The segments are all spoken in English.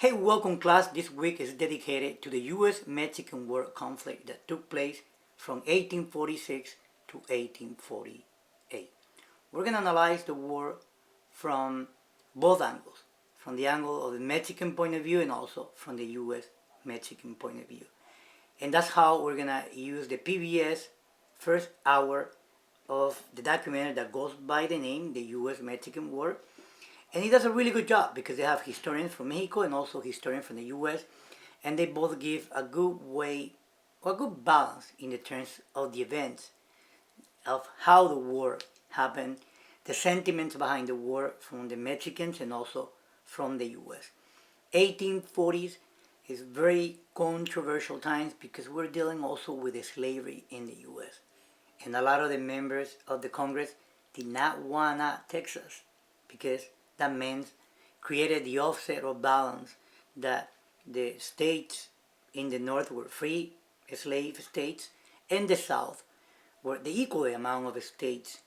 Hey, welcome class. This week is dedicated to the U.S.-Mexican War conflict that took place from 1846 to 1848. We're going to analyze the war from both angles, from the angle of the Mexican point of view and also from the U.S.-Mexican point of view. And that's how we're going to use the PBS first hour of the documentary that goes by the name, the U.S.-Mexican War. And he does a really good job because they have historians from Mexico and also historians from the U.S. And they both give a good way, or a good balance in the terms of the events, of how the war happened, the sentiments behind the war from the Mexicans and also from the U.S. 1840s is very controversial times because we're dealing also with the slavery in the U.S. And a lot of the members of the Congress did not want Texas because that meant created the offset or balance that the states in the north were free slave states and the south were the equal amount of states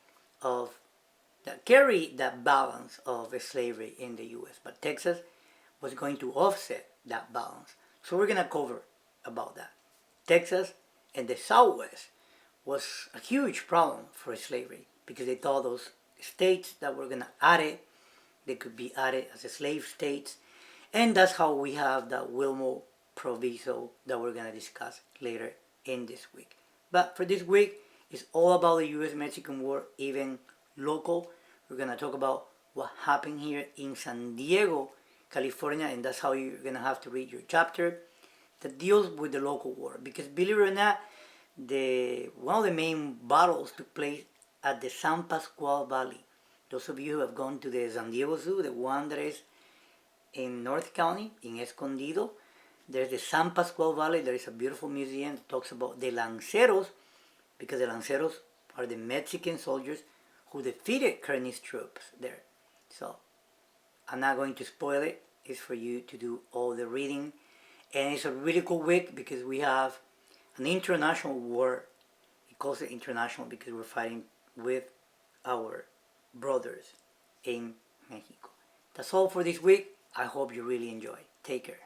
of that carry that balance of slavery in the U.S. But Texas was going to offset that balance. So we're going to cover about that. Texas and the Southwest was a huge problem for slavery because they thought those states that were going to add it, they could be added as a slave states. And that's how we have that Wilmot Proviso that we're going to discuss later in this week. But for this week, it's all about the U.S.-Mexican War, even local. We're going to talk about what happened here in San Diego, California, and that's how you're going to have to read your chapter that deals with the local war. Because believe it or not, one of the main battles took place at the San Pasqual Valley. Those of you who have gone to the San Diego Zoo, the one that is in North County, in Escondido, there's the San Pasqual Valley. There is a beautiful museum that talks about the Lanceros, because the Lanceros are the Mexican soldiers who defeated Kearny's troops there. So I'm not going to spoil it. It's for you to do all the reading. And it's a really cool week because we have an international war. It calls it international because we're fighting with our brothers in Mexico. That's all for this week. I hope you really enjoy. Take care.